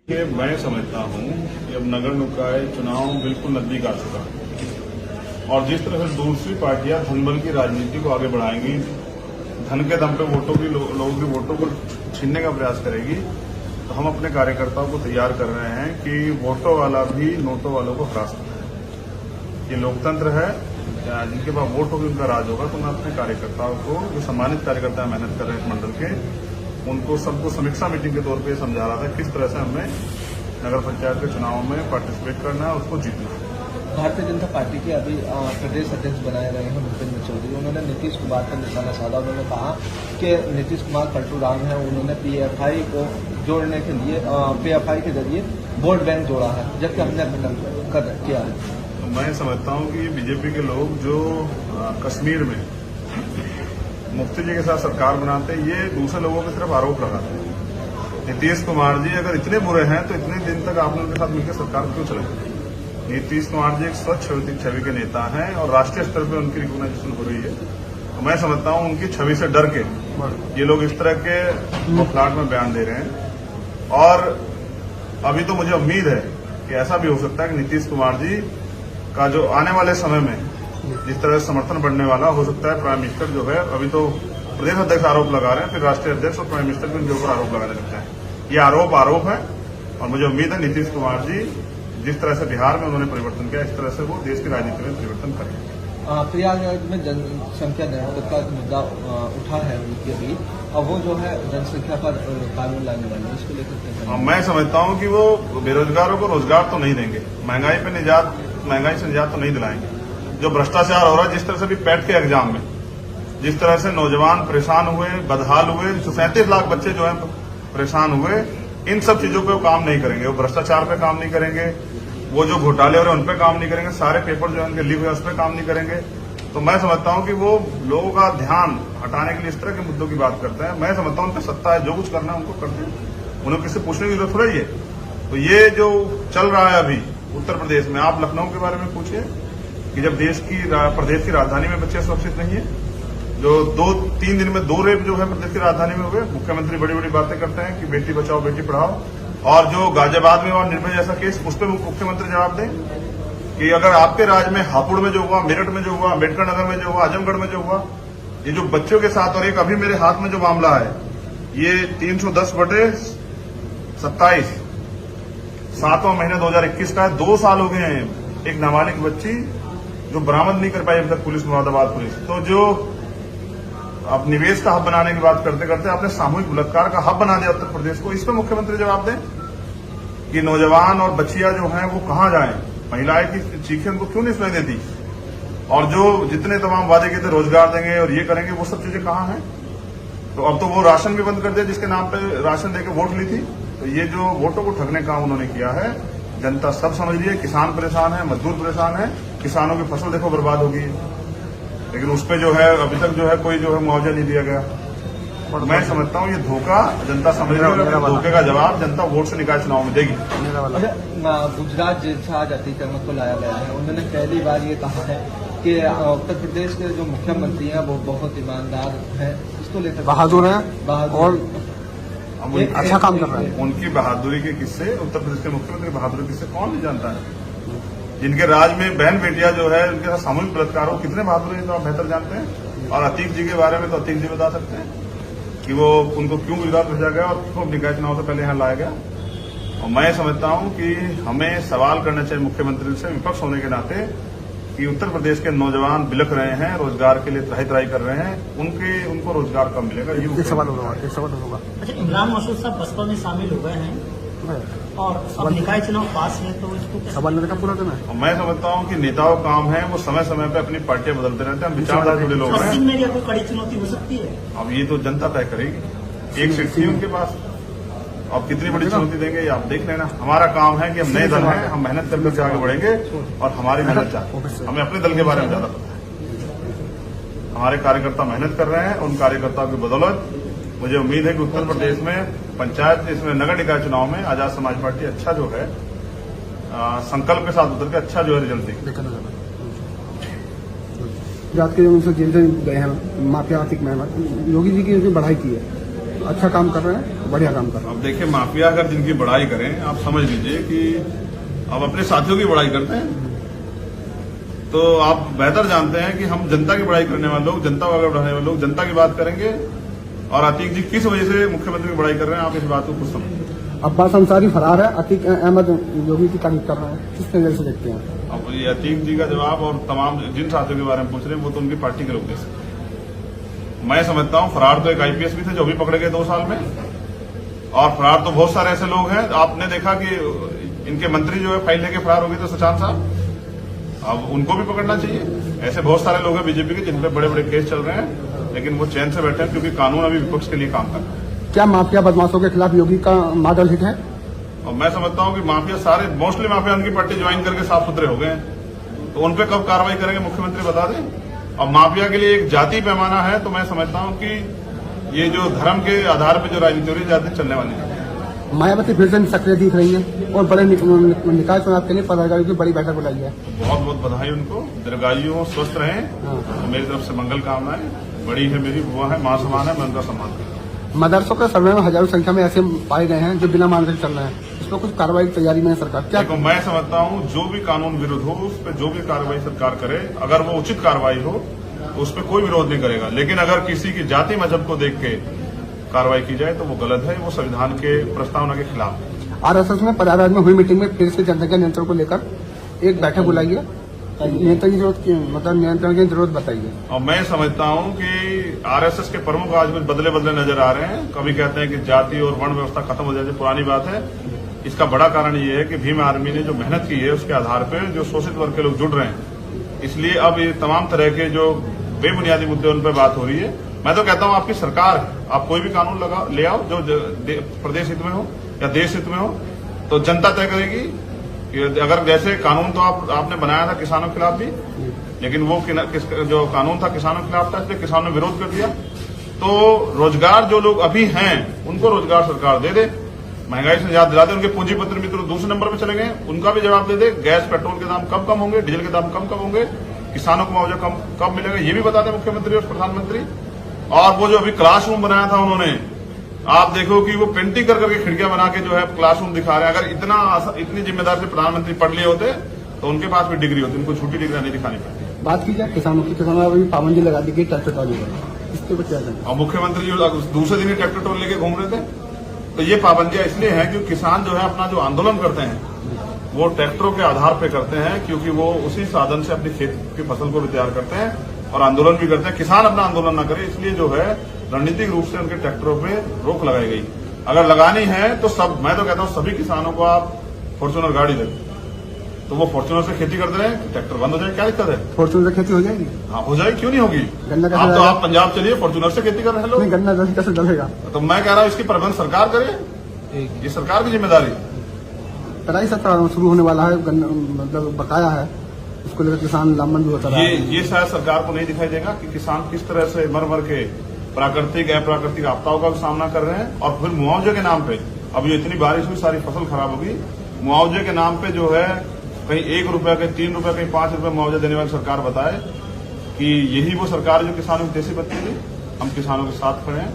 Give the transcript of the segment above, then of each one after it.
कि मैं समझता हूं कि अब नगर निकाय चुनाव बिल्कुल नजदीक आ चुका है और जिस तरह से दूसरी पार्टियां धनबल की राजनीति को आगे बढ़ाएंगी, धन के दम पे लोगों की वोटों को छीनने का प्रयास करेगी, तो हम अपने कार्यकर्ताओं को तैयार कर रहे हैं कि वोटों वाला भी नोटों वालों को हरा सकता है। ये लोकतंत्र है, जिनके पास वोट होगी उनका राज होगा। तो मैं अपने कार्यकर्ताओं को, जो सम्मानित कार्यकर्ता मेहनत कर रहे हैं इस मंडल के, उनको सबको समीक्षा मीटिंग के तौर पे समझा रहा था किस तरह से हमें नगर पंचायत के चुनाव में पार्टिसिपेट करना है, उसको जीतना है। भारतीय जनता पार्टी के अभी प्रदेश अध्यक्ष बनाए गए हैं भूपेंद्र चौधरी, उन्होंने नीतीश कुमार पर निशाना साधा। उन्होंने कहा कि नीतीश कुमार पलटू राम है, उन्होंने पीएफआई को जोड़ने के लिए पीएफआई के जरिए वोट बैंक जोड़ा है, जबकि हमने खंडन किया है। तो मैं समझता हूं कि बीजेपी के लोग जो कश्मीर में मुफ्ती जी के साथ सरकार बनाते हैं, ये दूसरे लोगों की तरफ आरोप लगाते हैं। नीतीश कुमार जी अगर इतने बुरे हैं तो इतने दिन तक आपने उनके साथ मिलकर सरकार क्यों चलाई? नीतीश कुमार जी एक स्वच्छ छवि के नेता हैं और राष्ट्रीय स्तर पर उनकी रिकॉग्नाइजेशन हो रही है। तो मैं समझता हूं उनकी छवि से डर के ये लोग इस तरह के बौखलाहट में बयान दे रहे हैं। और अभी तो मुझे उम्मीद है कि ऐसा भी हो सकता है कि नीतीश कुमार जी का जो आने वाले समय में जिस तरह से समर्थन बढ़ने वाला हो सकता है, प्राइम मिनिस्टर जो है, अभी तो प्रदेश अध्यक्ष आरोप लगा रहे हैं, फिर राष्ट्रीय अध्यक्ष और प्राइम मिनिस्टर भी उनके ऊपर आरोप लगाने लगते हैं। ये आरोप है और मुझे उम्मीद है नीतीश कुमार जी जिस तरह से बिहार में उन्होंने परिवर्तन किया, इस तरह से वो देश की राजनीति में परिवर्तन करेंगे। प्रयागराज में जनसंख्या नियंत्रण का मुद्दा उठा है उनके भी, और वो जो है जनसंख्या पर कानून लाने वाले, इसको लेकर मैं समझता हूं कि वो बेरोजगारों को रोजगार तो नहीं देंगे, महंगाई से निजात तो नहीं दिलाएंगे। जो भ्रष्टाचार हो रहा है, जिस तरह से भी पैट के एग्जाम में जिस तरह से नौजवान परेशान हुए, बदहाल हुए, 37 लाख बच्चे जो है परेशान हुए, इन सब चीजों पे वो काम नहीं करेंगे। वो भ्रष्टाचार पे काम नहीं करेंगे, वो जो घोटाले हो रहे हैं उन पे काम नहीं करेंगे, सारे पेपर जो है उनके लीक हुए उस पर काम नहीं करेंगे। तो मैं समझता हूं कि वो लोगों का ध्यान हटाने के लिए इस तरह के मुद्दों की बात करते हैं। मैं समझता हूं उनकी सत्ता है, जो कुछ करना है उनको करते हैं, उन्हें किसी पूछने की जरूरत थोड़ा ही है। तो ये जो चल रहा है अभी उत्तर प्रदेश में, आप लखनऊ के बारे में पूछिए कि जब प्रदेश की राजधानी में बच्चे सुरक्षित नहीं है, जो 2-3 दिन में 2 रेप जो है प्रदेश की राजधानी में हुए, मुख्यमंत्री बड़ी बड़ी बातें करते हैं कि बेटी बचाओ बेटी पढ़ाओ, और जो गाजियाबाद में हुआ निर्भया जैसा केस, उस पर मुख्यमंत्री जवाब दें कि अगर आपके राज्य में हापुड़ में जो हुआ, मेरठ में जो हुआ, अम्बेडकर नगर में जो हुआ, आजमगढ़ में जो हुआ, ये जो बच्चों के साथ, और एक अभी मेरे हाथ में जो मामला है, ये 310/27 7वां महीना 2021 का है। 2 साल हो गए हैं। एक नाबालिग बच्ची जो बरामद नहीं कर पाई अभी तक पुलिस, मुरादाबाद पुलिस। तो जो अब निवेश का हब बनाने की बात करते करते आपने सामूहिक बलात्कार का हब बना दिया उत्तर प्रदेश को। इस पर मुख्यमंत्री जवाब दें कि नौजवान और बच्चियां जो हैं वो कहां जाएं, महिलाएं की चीखें उनको क्यों नहीं सुनाई देती, और जो जितने तमाम वादे किए थे रोजगार देंगे और ये करेंगे, वो सब चीजें कहां हैं? तो अब तो वो राशन भी बंद कर दिया जिसके नाम पे राशन देके वोट ली थी। तो ये जो वोटों को ठगने का उन्होंने किया है, जनता सब समझ रही है। किसान परेशान है, मजदूर परेशान है, किसानों की फसल देखो बर्बाद होगी, लेकिन उस पर जो है अभी तक जो है कोई जो है मुआवजा नहीं दिया गया। और मैं समझता हूँ ये धोखा जनता समझ रही है, धोखे का जवाब जनता वोट से निकाय चुनाव में देगी। गुजरात जेल से आज अतीक अहमद को लाया गया है। उन्होंने पहली बार ये कहा है कि उत्तर प्रदेश के जो मुख्यमंत्री हैं वो बहुत ईमानदार हैं, इसको लेकर बहादुर हैं और अच्छा काम कर रहे हैं। उनकी बहादुरी के किस्से, उत्तर प्रदेश के मुख्यमंत्री बहादुरी किस्से कौन नहीं जानता है? जिनके राज में बहन बेटियां जो है उनके साथ सामूहिक बलात्कार हो, कितने बहादुर हैं तो आप बेहतर जानते हैं। और अतीक जी के बारे में तो अतीक जी बता सकते हैं कि वो उनको क्यों गुजरात भेजा गया और क्यों निकाय चुनाव से पहले यहाँ लाया गया। और मैं समझता हूं कि हमें सवाल करना चाहिए मुख्यमंत्री से, विपक्ष होने के नाते, कि उत्तर प्रदेश के नौजवान बिलख रहे हैं, रोजगार के लिए त्राही कर रहे हैं, उनको रोजगार कब मिलेगा? ये सवाल होगा। अच्छा, इमरान मसूद साहब बसपा में शामिल हो गए हैं और अब निकाय चुनाव पास है, तो इसको सवाल का पूरा देना है। मैं समझता हूं कि नेताओं का काम है वो समय समय पे अपनी पार्टियां बदलते रहते हैं। हम विचारधारा जुड़े लोग हैं। पश्चिम में कोई कड़ी चुनौती हो सकती है? अब ये तो जनता तय करेगी। एक सीट थी उनके पास, अब कितनी बड़ी चुनौती देंगे ये आप देख लेना। हमारा काम है कि हम नए दल हैं, हम मेहनत करके आगे बढ़ेंगे और हमारी मेहनत चाहते, हमें अपने दल के बारे में ज्यादा पता है। हमारे कार्यकर्ता मेहनत कर रहे हैं, उन कार्यकर्ताओं की बदौलत मुझे उम्मीद है कि उत्तर प्रदेश में पंचायत, इसमें नगर निकाय चुनाव में आजाद समाज पार्टी अच्छा जो है संकल्प के साथ उतर के अच्छा जो है रिजल्ट देगी। गुजरात के जो जेल से गए हैं माफिया आतिक मेहमद, योगी जी की उसने बढ़ाई की है, अच्छा काम कर रहे हैं, बढ़िया काम कर रहे अब देखिए, माफिया अगर जिनकी बड़ाई करें, आप समझ लीजिए कि अब अपने साथियों की बड़ाई करते हैं, तो आप बेहतर जानते हैं कि हम जनता की बड़ाई करने वाले लोग, जनता को आगे बढ़ाने वाले लोग जनता की बात करेंगे। और अतीक जी किस वजह से मुख्यमंत्री की बड़ाई कर रहे हैं, आप इस बात को खुद समझिए। हैं। अब्बास अंसारी फरार है, अतीक अहमद योगी की तारीफ कर रहे हैं, किस नजर से देखते हैं? अब ये अतीक जी का जवाब और तमाम जिन साथियों के बारे में पूछ रहे हैं, वो तो उनकी पार्टी के लोग दे सकते हैं। मैं समझता हूं फरार तो एक आईपीएस भी थे जो भी पकड़े गए 2 साल में, और फरार तो बहुत सारे ऐसे लोग हैं। आपने देखा कि इनके मंत्री जो है फाइल लेके फरार हो गए थे, सुशांत साहब, अब उनको भी पकड़ना चाहिए। ऐसे बहुत सारे लोग हैं बीजेपी के जिन पे बड़े बड़े केस चल रहे हैं, लेकिन वो चैन से बैठे हैं क्योंकि कानून अभी विपक्ष के लिए काम कर रहा है। क्या माफिया बदमाशों के खिलाफ योगी का मॉडल हिट है? और मैं समझता हूं कि माफिया सारे मोस्टली माफिया उनकी पार्टी ज्वाइन करके साफ सुथरे हो गए हैं, तो उन पर कब कार्रवाई करेंगे मुख्यमंत्री बता दें। और माफिया के लिए एक जाति पैमाना है, तो मैं समझता हूं कि ये जो धर्म के आधार पर जो राजनीति हो रही है, जाति चलने वाली है। मायावती फिर से सक्रिय दिख रही है और बड़े निकाय चुनाव के लिए पदाधिकारियों की बड़ी बैठक बुलाई है। बहुत बहुत बधाई उनको, दीर्घायु हो, स्वस्थ रहें। हाँ। मेरी तरफ से मंगल कामनाएं। बड़ी है मेरी बुआ है, मां समान है, मैं उनका सम्मान करता हूं। मदरसों के सर्वे में हजारों संख्या में ऐसे पाए गए हैं जो बिना मानदेय चल रहे हैं, इस पर कुछ कार्रवाई की तैयारी में है सरकार? क्या देखो, मैं समझता हूं जो भी कानून विरुद्ध हो उस पर जो भी कार्रवाई सरकार करे, अगर वो उचित कार्रवाई हो तो उस पर कोई विरोध नहीं करेगा। लेकिन अगर किसी की जाति मजहब को देख के कार्रवाई की जाए तो वो गलत है, वो संविधान के प्रस्तावना के खिलाफ है। आरएसएस में प्रयागराज में हुई मीटिंग में फिर से जनसंख्या नियंत्रण को लेकर एक बैठक बुलाई है, नियंत्रण की जरूरत मतलब नियंत्रण की जरूरत बताइए। और मैं समझता हूं कि आरएसएस के प्रमुख आज कुछ बदले बदले नजर आ रहे हैं। कभी कहते हैं कि जाति और वर्ण व्यवस्था खत्म हो जाती है, पुरानी बात है। इसका बड़ा कारण ये है कि भीम आर्मी ने जो मेहनत की है उसके आधार पर जो शोषित वर्ग के लोग जुड़ रहे हैं, इसलिए अब ये तमाम तरह के जो बेबुनियादी मुद्दे उन पर बात हो रही है। मैं तो कहता हूं आपकी सरकार है, आप कोई भी कानून ले आओ जो प्रदेश हित में हो या देश हित में हो, तो जनता तय करेगी कि अगर जैसे कानून तो आपने बनाया था किसानों के खिलाफ भी, लेकिन वो जो कानून था किसानों के खिलाफ था, इसलिए किसानों ने विरोध कर दिया। तो रोजगार जो लोग अभी हैं उनको रोजगार सरकार दे दे, महंगाई से निजात दिला दे। उनके पूंजीपत्र मित्र दूसरे नंबर पर चले गए, उनका भी जवाब दे दे। गैस पेट्रोल के दाम कब होंगे, डीजल के दाम कब होंगे, किसानों को मुआवजा कब मिलेगा, ये भी बता दें मुख्यमंत्री और प्रधानमंत्री। और वो जो अभी क्लासरूम बनाया था उन्होंने, आप देखो कि वो पेंटिंग कर करके खिड़कियां बना के जो है क्लासरूम दिखा रहे हैं। अगर इतनी जिम्मेदार से प्रधानमंत्री पढ़ लिए होते तो उनके पास भी डिग्री होती, उनको छोटी डिग्री नहीं दिखानी पड़ती। बात की जाए किसानों की, किसानों ने अभी पाबंदी लगा दी गई ट्रैक्टर ट्रॉली पर, इसके ऊपर क्या करें? और मुख्यमंत्री जो दूसरे दिन ही ट्रैक्टर टोल लेके घूम रहे थे, तो ये पाबंदियां इसलिए हैं क्योंकि किसान जो है अपना जो आंदोलन करते हैं वो ट्रैक्टरों के आधार पर करते हैं, क्योंकि वो उसी साधन से अपनी खेत की फसल को भी तैयार करते हैं और आंदोलन भी करते हैं। किसान अपना आंदोलन न करे, इसलिए जो है रणनीतिक रूप से उनके ट्रैक्टरों पे रोक लगाई गई। अगर लगानी है तो मैं तो कहता हूं सभी किसानों को आप फॉर्च्यूनर गाड़ी दें, तो वो फॉर्च्यूनर से खेती करते रहे, ट्रैक्टर बंद हो जाए, क्या दिक्कत है? फॉर्च्यूनर से खेती हो जाएगी? हाँ, हो जाएगी, क्यों नहीं होगी। गन्ना आप तो आप पंजाब चलिए, फॉर्च्यूनर से खेती कर रहे हैं लोग। गन्ना कैसे डलेगा? तो मैं कह रहा हूं इसकी प्रबंध सरकार करे, ये सरकार की जिम्मेदारी। तराई सत्र शुरू होने वाला है, मतलब बकाया है, उसको लेकर किसान लामबंद होता रहा है। ये शायद सरकार को नहीं दिखाई देगा कि किसान किस तरह से मर के प्राकृतिक अप्राकृतिक आपदाओं का भी सामना कर रहे हैं। और फिर मुआवजे के नाम पे, अब ये इतनी बारिश हुई, सारी फसल खराब होगी, मुआवजे के नाम पे जो है कहीं 1 रुपया, कहीं 3 रुपया, कहीं 5 रुपया मुआवजा देने वाली सरकार बताए कि यही वो सरकार है जो किसानों की देसी बत्ती थी। हम किसानों के साथ खड़े हैं,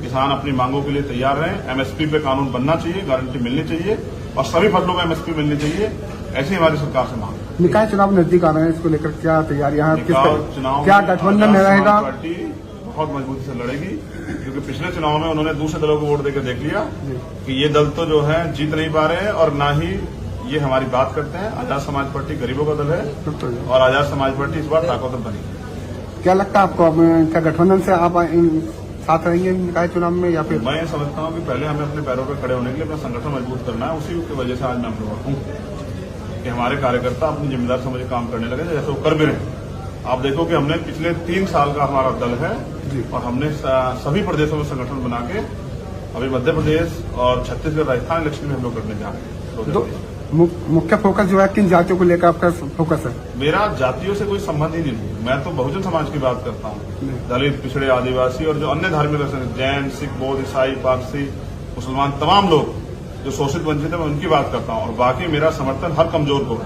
किसान अपनी मांगों के लिए तैयार हैं। एमएसपी पे कानून बनना चाहिए, गारंटी मिलनी चाहिए और सभी फसलों में एमएसपी मिलनी चाहिए, ऐसी हमारी सरकार से मांग है। निकाय चुनाव नजदीक आ रहे हैं, इसको लेकर क्या तैयारियां हैं? चुनाव क्या गठबंधन में रहेगा? पार्टी बहुत मजबूती से लड़ेगी, क्योंकि पिछले चुनाव में उन्होंने दूसरे दलों को वोट देकर देख लिया कि ये दल तो जो है जीत नहीं पा रहे हैं और ना ही ये हमारी बात करते हैं। आजाद समाज पार्टी गरीबों का दल है और आजाद समाज पार्टी इस बार ताकतवर बनी। क्या लगता है आपको, क्या गठबंधन से आप साथ रहेंगे निकाय चुनाव में या फिर? मैं समझता हूं कि पहले हमें अपने पैरों पर खड़े होने के लिए अपना संगठन मजबूत करना है। उसी की वजह से आज मैं अमृत हूं कि हमारे कार्यकर्ता अपनी जिम्मेदार समझ काम करने लगे, जैसे वो कर भी रहे। आप देखो कि हमने पिछले 3 साल का हमारा दल है और हमने सभी प्रदेशों में संगठन बना के अभी मध्य प्रदेश और छत्तीसगढ़, राजस्थान इलेक्शन में हम लोग करने जा रहे हैं। मुख्य फोकस जो है किन जातियों को लेकर आपका फोकस है? मेरा जातियों से कोई संबंध ही नहीं। मैं तो बहुजन समाज की बात करता हूँ, दलित, पिछड़े, आदिवासी और जो अन्य धार्मिक जैन, सिख, बौद्ध, ईसाई, पारसी, मुसलमान, तमाम लोग जो शोषित वंचित है, मैं उनकी बात करता हूँ। और बाकी मेरा समर्थन हर कमजोर को,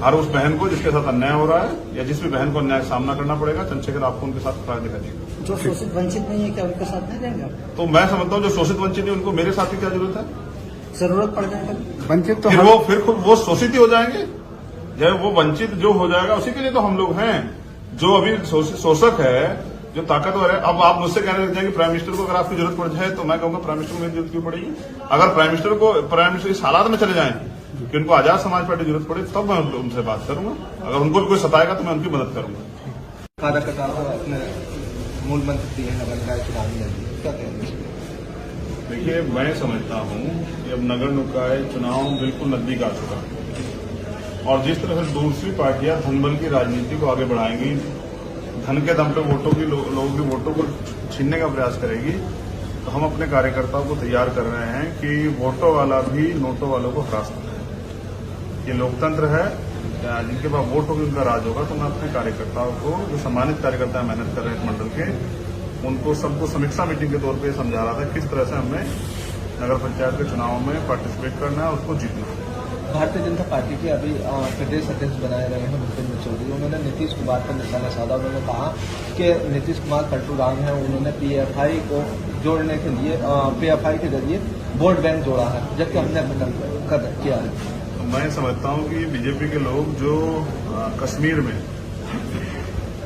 हर उस बहन को जिसके साथ अन्याय हो रहा है या जिस भी बहन को अन्याय का सामना करना पड़ेगा, चंद्रशेखर आपको उनके साथ खड़ा दिखाई देगा। जो शोषित वंचित नहीं है क्या उनके साथ नहीं रहेंगे आप? तो मैं समझता हूँ जो शोषित वंचित है उनको मेरे साथ की क्या जरूरत है? जरूरत पड़ जाए कभी? वंचित तो फिर वो शोषित ही हो जाएंगे। जब वो वंचित जो हो जाएगा उसी के लिए तो हम लोग हैं। जो अभी शोषक है, जो ताकतवर है, अब आप मुझसे कहने लग जाएंगे प्राइम मिनिस्टर को अगर आपकी जरूरत पड़ जाए, तो मैं कहूंगा प्राइम मिनिस्टर को मेरी जरूरत क्यों पड़ेगी? अगर प्राइम मिनिस्टर इस हालात में चले जाएं कि उनको आजाद समाज पार्टी की जरूरत पड़े, तब मैं उनसे बात करूंगा। अगर उनको भी कोई सताएगा तो मैं उनकी मदद करूंगा। कार्यकर्ताओं को अपने मूल मंत्र दिए नगर निकाय चुनाव में, क्या कहेंगे? देखिए, मैं समझता हूं कि अब नगर निकाय चुनाव बिल्कुल नजदीक आ चुका है और जिस तरह से दूसरी पार्टियां धनबल की राजनीति को आगे बढ़ाएंगी, धन के दम पे लोगों की वोटों को छीनने का प्रयास करेगी, तो हम अपने कार्यकर्ताओं को तैयार कर रहे हैं कि वोटों वाला भी नोटों वालों को हरा सकता है। ये लोकतंत्र है, जिनके पास वोट होगी उनका राज होगा। तो मैं अपने कार्यकर्ताओं को, जो सम्मानित कार्यकर्ता मेहनत कर रहे हैं इस मंडल के, उनको सबको समीक्षा मीटिंग के तौर पर समझा रहा था किस तरह से हमें नगर पंचायत के चुनाव में पार्टिसिपेट करना है, उसको जीतना है। भारतीय जनता पार्टी के अभी प्रदेश अध्यक्ष बनाए गए हैं भूपेंद्र चौधरी, उन्होंने नीतीश कुमार पर निशाना साधा। उन्होंने कहा कि नीतीश कुमार पलटू राम है, उन्होंने पीएफआई को जोड़ने के लिए पीएफआई के जरिए वोट बैंक जोड़ा है, जबकि हमने खत्म किया है। तो मैं समझता हूं कि बीजेपी के लोग जो कश्मीर में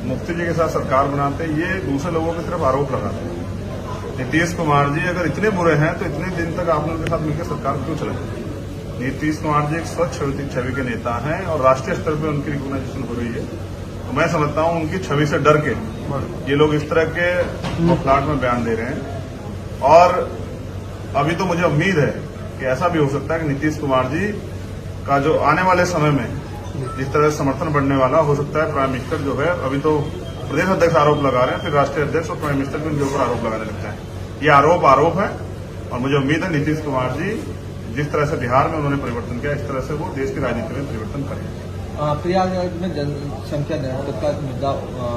मुफ्ती जी के साथ सरकार बनाते हैं, ये दूसरे लोगों की तरफ आरोप लगाते हैं। नीतीश कुमार जी अगर इतने बुरे हैं तो इतने दिन तक आपने उनके साथ मिलकर सरकार क्यों चलाई? नीतीश कुमार जी एक स्वच्छ छवि के नेता हैं और राष्ट्रीय स्तर पर उनकी रिकॉग्नाइजेशन हो रही है। तो मैं समझता हूं उनकी छवि से डर के ये लोग इस तरह के फ्लैट में बयान दे रहे हैं। और अभी तो मुझे उम्मीद है कि ऐसा भी हो सकता है कि नीतीश कुमार जी का जो आने वाले समय में जिस तरह से समर्थन बढ़ने वाला हो सकता है, प्राइम मिनिस्टर जो है, अभी तो प्रदेश अध्यक्ष आरोप लगा रहे हैं, फिर राष्ट्रीय अध्यक्ष और प्राइम मिनिस्टर भी उनके ऊपर आरोप लगाने लगते हैं। ये आरोप है और मुझे उम्मीद है नीतीश कुमार जी जिस तरह से बिहार में उन्होंने परिवर्तन किया, इस तरह से वो देश की राजनीति में परिवर्तन करेंगे। प्रयागराज में जनसंख्या नियंत्रण का मुद्दा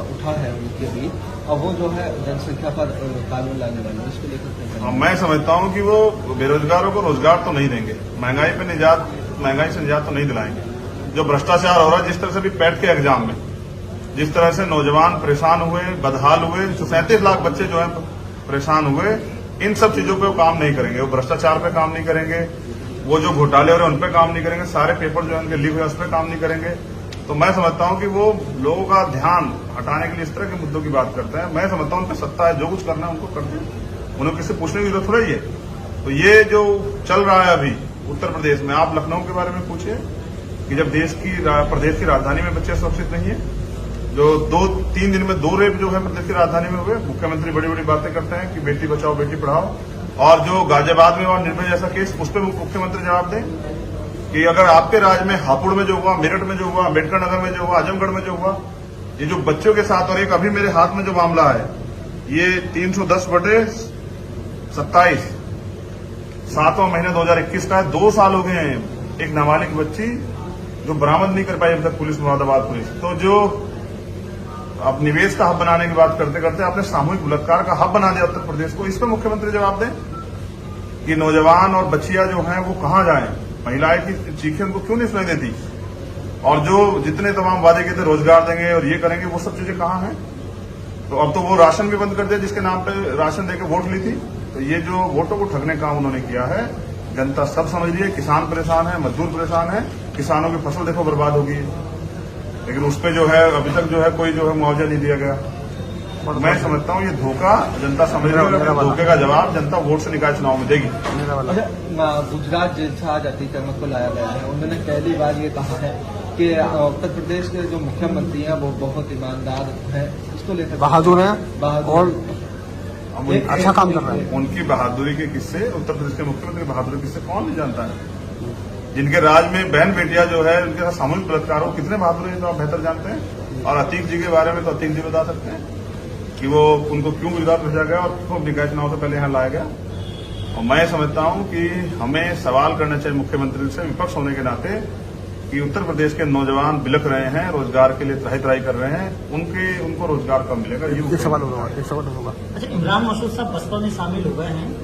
उठा है उनके भी, और वो जो है जनसंख्या पर कानून लाने वाले, इसको लेकर मैं समझता हूं कि वो बेरोजगारों को रोजगार तो नहीं देंगे, महंगाई से निजात तो नहीं दिलाएंगे। जो भ्रष्टाचार हो रहा है, जिस तरह से भी पैट के एग्जाम में जिस तरह से नौजवान परेशान हुए, बदहाल हुए, 37 लाख बच्चे जो है परेशान हुए, इन सब चीजों पे वो काम नहीं करेंगे। वो भ्रष्टाचार पे काम नहीं करेंगे, वो जो घोटाले हो रहे हैं उन पे काम नहीं करेंगे, सारे पेपर जो है उनके लीक हुए उस पर काम नहीं करेंगे। तो मैं समझता हूं कि वो लोगों का ध्यान हटाने के लिए इस तरह के मुद्दों की बात करते हैं। मैं समझता हूं उन पर सत्ता है, जो कुछ करना है उनको कर दें, उन्हें किसी से पूछने की जरूरत थोड़ी है। तो ये जो चल रहा है अभी उत्तर प्रदेश में, आप लखनऊ के बारे में पूछिए कि जब प्रदेश की राजधानी में बच्चे सुरक्षित नहीं है, जो 2-3 दिन में 2 रेप जो है प्रदेश की राजधानी में हुए, मुख्यमंत्री बड़ी बड़ी बातें करते हैं कि बेटी बचाओ बेटी पढ़ाओ, और जो गाजियाबाद में हुआ निर्भया जैसा केस, उस पर मुख्यमंत्री जवाब दें कि अगर आपके राज्य में हापुड़ में जो हुआ, मेरठ में जो हुआ, अम्बेडकर नगर में जो हुआ, आजमगढ़ में जो हुआ, ये जो बच्चों के साथ, और एक अभी मेरे हाथ में जो मामला है, ये 310/27 7वां महीना 2021 का है। 2 साल हो गए हैं। एक नाबालिग बच्ची जो बरामद नहीं कर पाई अब तक पुलिस, मुरादाबाद पुलिस। तो जो अब निवेश का हब बनाने की बात करते करते आपने सामूहिक बलात्कार का हब बना दिया उत्तर प्रदेश को। इस पर मुख्यमंत्री जवाब दें कि नौजवान और बच्चियां जो हैं वो कहां जाएं, महिलाएं की चीखें उनको क्यों नहीं सुनाई देती, और जो जितने तमाम वादे किए थे रोजगार देंगे और ये करेंगे, वो सब चीजें कहां हैं? तो अब तो वो राशन भी बंद कर दिया जिसके नाम पे राशन देकर वोट ली थी। तो ये जो वोटों को ठगने का काम उन्होंने किया है, जनता सब समझ रही है। किसान परेशान है, मजदूर परेशान है, किसानों की फसल देखो बर्बाद हो गई, लेकिन उस पर जो है अभी तक जो है कोई जो है मुआवजा नहीं दिया गया। और मैं समझता हूँ ये धोखा जनता समझ रही है, धोखे का जवाब जनता वोट से निकाय चुनाव में देगी। गुजरात जेल से आज अतीक अहमद को लाया गया है। उन्होंने पहली बार ये कहा है कि उत्तर प्रदेश के जो मुख्यमंत्री हैं वो बहुत ईमानदार हैं, इसको लेकर बहादुर हैं और अच्छा काम कर रहे हैं। उनकी बहादुरी के किस्से, उत्तर प्रदेश के मुख्यमंत्री बहादुरी किस्से कौन नहीं जानता है? जिनके राज में बहन बेटियां जो है उनके साथ सामूहिक बलात्कार हो, कितने बहादुर हैं तो आप बेहतर जानते हैं। और अतीक जी के बारे में तो अतीक जी बता सकते हैं कि वो उनको क्यों गुजरात भेजा गया और क्यों निकाय चुनाव से पहले यहाँ लाया गया। और मैं समझता हूं कि हमें सवाल करना चाहिए मुख्यमंत्री से, विपक्ष होने के नाते, कि उत्तर प्रदेश के नौजवान बिलख रहे हैं, रोजगार के लिए त्राही कर रहे हैं, उनको रोजगार कब मिलेगा? ये सवाल होगा। अच्छा, इमरान मसूद साहब बसपा में शामिल हो गए हैं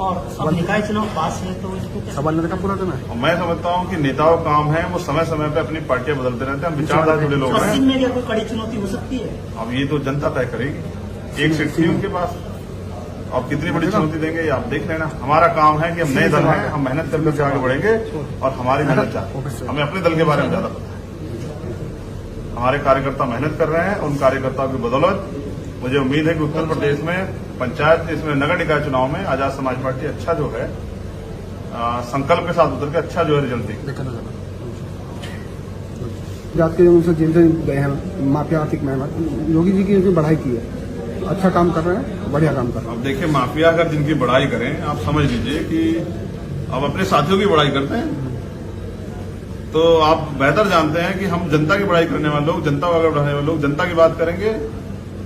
और अब निकाय चुनाव पास है, तो इसको क्या सवाल नहीं पूरा देना? मैं समझता हूं कि नेताओं का काम है वो समय समय पे अपनी पार्टियां बदलते रहते हैं। हम विचारधारा जुड़े लोग हैं। पश्चिम में क्या कोई कड़ी चुनौती हो सकती है? अब ये तो जनता तय करेगी। एक सीट थी उनके पास। अब कितनी बड़ी चुनौती देंगे ये आप देख लेना। हमारा काम है कि हम नए दल हैं, हम मेहनत करके आगे बढ़ेंगे और हमारी मेहनत चाहते, हमें अपने दल के बारे में ज्यादा पता है। हमारे कार्यकर्ता मेहनत कर रहे हैं, उन कार्यकर्ताओं की बदौलत मुझे उम्मीद है कि उत्तर प्रदेश में पंचायत, इसमें नगर निकाय चुनाव में आजाद समाज पार्टी अच्छा जो है संकल्प के साथ उतर के अच्छा जो है रिजल्ट देगी। जात के उनसे जेल से गए हैं माफिया आर्थिक मेहनत, योगी जी की उनकी बढ़ाई की है, अच्छा काम कर रहे हैं, बढ़िया काम कर रहे हैं। अब देखिए, माफिया अगर जिनकी बढ़ाई करें, आप समझ लीजिए कि अब अपने साथियों की बढ़ाई करते हैं, तो आप बेहतर जानते हैं कि हम जनता की बढ़ाई करने वाले लोग, जनता को आगे बढ़ाने वाले लोग जनता की बात करेंगे।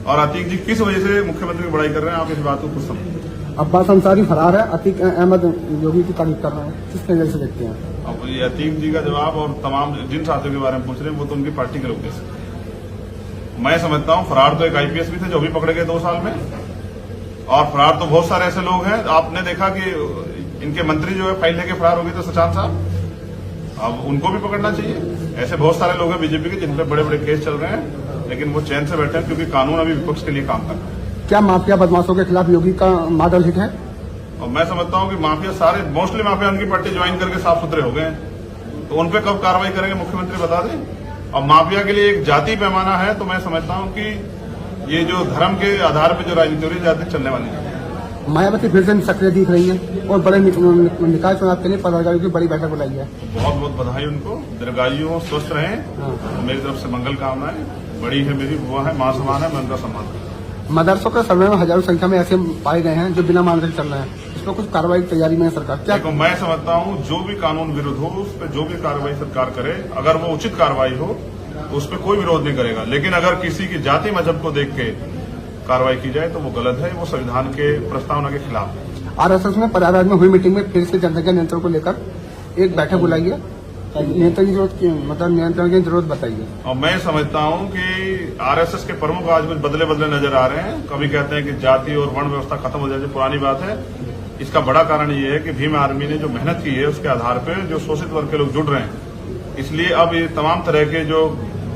और अतीक जी किस वजह से मुख्यमंत्री की बढ़ाई कर रहे हैं, आप इस बात को कुछ समझिए। अब्बास अंसारी फरार है, अतीक अहमद योगी की तारीफ कर रहे हैं, किस नजर से देखते हैं? अब ये अतीक जी का जवाब और तमाम जिन साथियों के बारे में पूछ रहे हैं वो तो उनकी पार्टी के लोग दे सकते हैं। मैं समझता हूं फरार तो एक आईपीएस भी थे जो भी पकड़े गए 2 साल में, और फरार तो बहुत सारे ऐसे लोग हैं। आपने देखा कि इनके मंत्री जो है फाइल लेके फरार हो गए थे, सुशांत साहब, अब उनको भी पकड़ना चाहिए। ऐसे बहुत सारे लोग हैं बीजेपी के जिन पे बड़े बड़े केस चल रहे हैं, लेकिन वो चैन से बैठे हैं क्योंकि कानून अभी विपक्ष के लिए काम कर रहा है। क्या माफिया बदमाशों के खिलाफ योगी का मॉडल हिट है? और मैं समझता हूं कि माफिया सारे मोस्टली माफिया उनकी पार्टी ज्वाइन करके साफ सुथरे हो गए हैं, तो उन पे कब कार्रवाई करेंगे मुख्यमंत्री बता दें। और माफिया के लिए एक जाति पैमाना है, तो मैं समझता हूं कि ये जो धर्म के आधार पर जो राजनीति हो रही है जाति चलने वाली है। मायावती फिर से सक्रिय दिख रही है और बड़े निकाय चुनाव के लिए पदाधिकारियों की बड़ी बैठक बुलाई है। बहुत बहुत बधाई उनको, दीर्घायु हो, स्वस्थ रहें। मेरी तरफ से मंगल कामनाएं। बड़ी है मेरी बुआ है, मां समान है, मैं उनका सम्मान करता हूं। मदरसों के सर्वे में हजारों संख्या में ऐसे पाए गए हैं जो बिना मानदेय चल रहे हैं, इस पर कुछ कार्रवाई की तैयारी में है सरकार? क्या देखो, मैं समझता हूं जो भी कानून विरुद्ध हो उस पर जो भी कार्रवाई सरकार करे, अगर वो उचित कार्रवाई हो तो उस पर कोई विरोध नहीं करेगा। लेकिन अगर किसी की जाति मजहब को देख के कार्रवाई की जाए तो वो गलत है, वो संविधान के प्रस्तावना के खिलाफ है। आरएसएस में प्रयागराज में हुई मीटिंग में फिर से जनसंख्या नियंत्रण को लेकर एक बैठक बुलाई है, नियंत्रण की जरूरत मतलब नियंत्रण की जरूरत बताइए। और मैं समझता हूं कि आरएसएस के प्रमुख आज कुछ बदले बदले नजर आ रहे हैं। कभी कहते हैं कि जाति और वर्ण व्यवस्था खत्म हो जाए, पुरानी बात है। इसका बड़ा कारण ये है कि भीम आर्मी ने जो मेहनत की है उसके आधार पर जो शोषित वर्ग के लोग जुड़ रहे हैं, इसलिए अब ये तमाम तरह के जो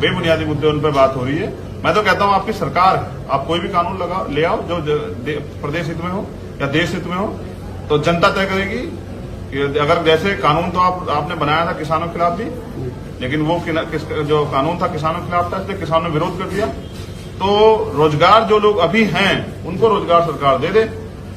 बेबुनियादी मुद्दे उन पर बात हो रही है। मैं तो कहता हूं आपकी सरकार है, आप कोई भी कानून ले आओ जो प्रदेश हित में हो या देश हित में हो, तो जनता तय करेगी कि अगर जैसे कानून तो आपने बनाया था किसानों के खिलाफ भी, लेकिन वो जो कानून था किसानों के खिलाफ था, इसलिए किसानों ने विरोध कर दिया। तो रोजगार जो लोग अभी हैं उनको रोजगार सरकार दे दे,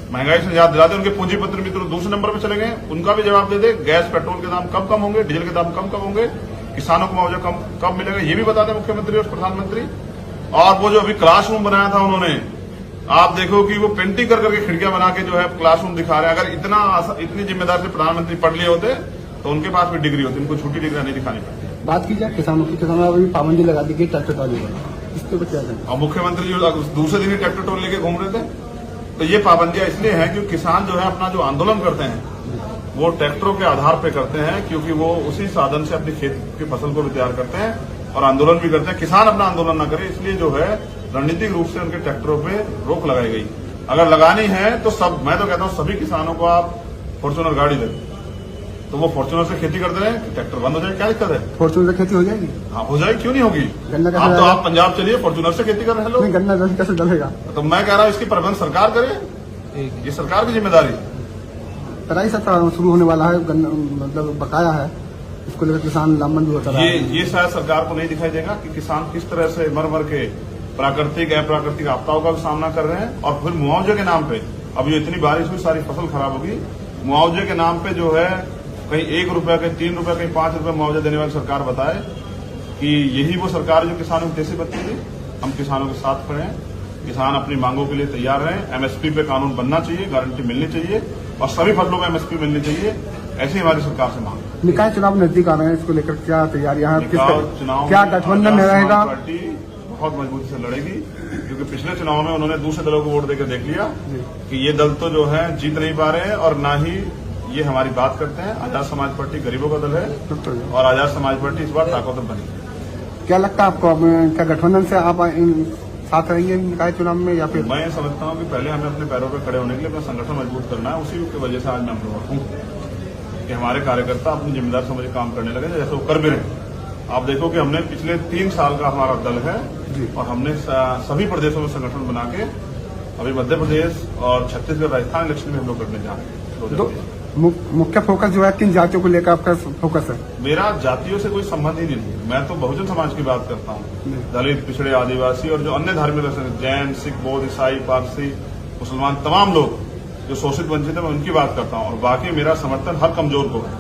महंगाई से निजात दिला दे। उनके पूंजीपत्र मित्र दूसरे नंबर पर चले गए, उनका भी जवाब दे दे। गैस पेट्रोल के दाम कब कम होंगे, डीजल के दाम कब होंगे, किसानों को मुआवजा कब मिलेगा, ये भी बता दें मुख्यमंत्री और प्रधानमंत्री। और वो जो अभी क्लासरूम बनाया था उन्होंने, आप देखो कि वो पेंटिंग कर करके खिड़कियां बना के जो है क्लासरूम दिखा रहे हैं। अगर इतनी जिम्मेदार से प्रधानमंत्री पढ़ लिए होते तो उनके पास भी डिग्री होती, इनको छोटी डिग्री नहीं दिखानी पड़ती। बात की जाए किसानों की, किसानों अभी पाबंदी लगा दी गई ट्रैक्टर ट्रॉली पर, इसके ऊपर क्या करें? और मुख्यमंत्री जो दूसरे दिन ही ट्रैक्टर ट्रॉली लेके घूम रहे थे, तो ये पाबंदियां इसलिए हैं क्योंकि किसान जो है अपना जो आंदोलन करते हैं वो ट्रैक्टरों के आधार पर करते हैं, क्योंकि वो उसी साधन से अपनी खेत की फसल को भी तैयार करते हैं और आंदोलन भी करते हैं। किसान अपना आंदोलन न करे, इसलिए जो है रणनीतिक रूप से उनके ट्रैक्टरों पे रोक लगाई गई। अगर लगानी है तो मैं तो कहता हूं सभी किसानों को आप फॉर्च्यूनर गाड़ी दें, तो वो फॉर्च्यूनर से खेती करते रहे, ट्रैक्टर बंद हो जाए, क्या दिक्कत है? फॉर्च्यूनर से खेती हो जाएगी? हाँ, हो जाएगी, क्यों नहीं होगी। गन्ना आप तो आप पंजाब चलिए, फॉर्च्यूनर से खेती कर रहे हैं लोग। गन्ना कैसे डलेगा? तो मैं कह रहा हूं इसकी प्रबंध सरकार करे, ये सरकार की जिम्मेदारी। तराई सत्र शुरू होने वाला है, मतलब बकाया है, इसको लेकर किसान लामबंद होता है। ये शायद सरकार को नहीं दिखाई देगा कि किसान किस तरह से मर मर के प्राकृतिक अप्राकृतिक आपदाओं का भी सामना कर रहे हैं। और फिर मुआवजे के नाम पे, अब जो इतनी बारिश हुई सारी फसल खराब होगी, मुआवजे के नाम पे जो है कहीं 1 रुपया, कहीं 3 रुपया, कहीं 5 रुपया मुआवजा देने वाली सरकार बताए कि यही वो सरकार जो किसानों की देसी बत्ती थी। हम किसानों के साथ खड़े हैं, किसान अपनी मांगों के लिए तैयार हैं। एमएसपी पे कानून बनना चाहिए, गारंटी मिलनी चाहिए और सभी फसलों में एमएसपी मिलनी चाहिए, ऐसी हमारी सरकार से मांग है। निकाय चुनाव नजदीक आ रहे हैं, इसको लेकर क्या तैयारियां हैं? चुनाव क्या गठबंधन रहेगा? पार्टी बहुत मजबूती से लड़ेगी, क्योंकि पिछले चुनाव में उन्होंने दूसरे दलों को वोट देकर देख लिया कि ये दल तो जो है जीत नहीं पा रहे हैं और ना ही ये हमारी बात करते हैं। आजाद समाज पार्टी गरीबों का दल है और आजाद समाज पार्टी इस बार ताकतवर बनी। क्या लगता है आपको, क्या गठबंधन से आप साथ रहेंगे निकाय चुनाव में या फिर? मैं समझता हूं कि पहले हमें अपने पैरों पर खड़े होने के लिए अपना संगठन मजबूत करना है। उसी की वजह से आज मैं हम लोग हूं कि हमारे कार्यकर्ता अपनी जिम्मेदार समझ काम करने लगे, जैसे वो कर भी रहे। आप देखो कि हमने पिछले 3 साल का हमारा दल है और हमने सभी प्रदेशों में संगठन बना के अभी मध्य प्रदेश और छत्तीसगढ़ राजस्थान इलेक्शन में हम लोग करने जा रहे हैं। दो मुख्य फोकस जो है किन जातियों को लेकर आपका फोकस है? मेरा जातियों से कोई संबंध ही नहीं है। मैं तो बहुजन समाज की बात करता हूँ, दलित, पिछड़े, आदिवासी और जो अन्य धार्मिक जैन, सिख, बौद्ध, ईसाई, पारसी, मुसलमान, तमाम लोग जो शोषित वंचित है, मैं उनकी बात करता हूँ। और बाकी मेरा समर्थन हर कमजोर को है,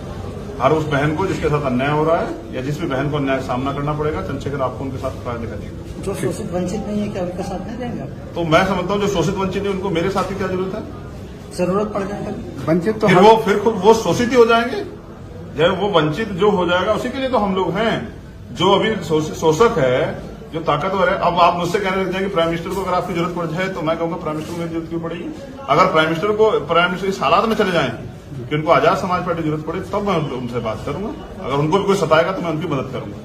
हर उस बहन को जिसके साथ अन्याय हो रहा है या जिस भी बहन को अन्याय सामना करना पड़ेगा। चंद्रशेखर आपको उनके साथ खड़ा दिखा देगा। जो शोषित वंचित नहीं है, क्या उनका साथ नहीं देंगे आप? तो मैं समझता हूँ जो शोषित वंचित है उनको मेरे साथ की क्या जरूरत है? जरूरत पड़ जाएगा वंचित तो फिर खुद वो शोषित ही हो जाएंगे। जब वो वंचित जो हो जाएगा उसी के लिए तो हम लोग हैं। जो अभी शोषक है, जो ताकतवर है, अब आप मुझसे कहने लग जाएंगे प्राइम मिनिस्टर को अगर आपकी जरूरत पड़ जाए, तो मैं कहूंगा प्राइम मिनिस्टर को मेरी जरूरत क्यों पड़ेगी? अगर प्राइम मिनिस्टर इस हालात में चले जाएं कि उनको आजाद समाज पार्टी की जरूरत पड़े, तब मैं उनसे बात करूंगा। अगर उनको भी कोई सताएगा तो मैं उनकी मदद करूंगा।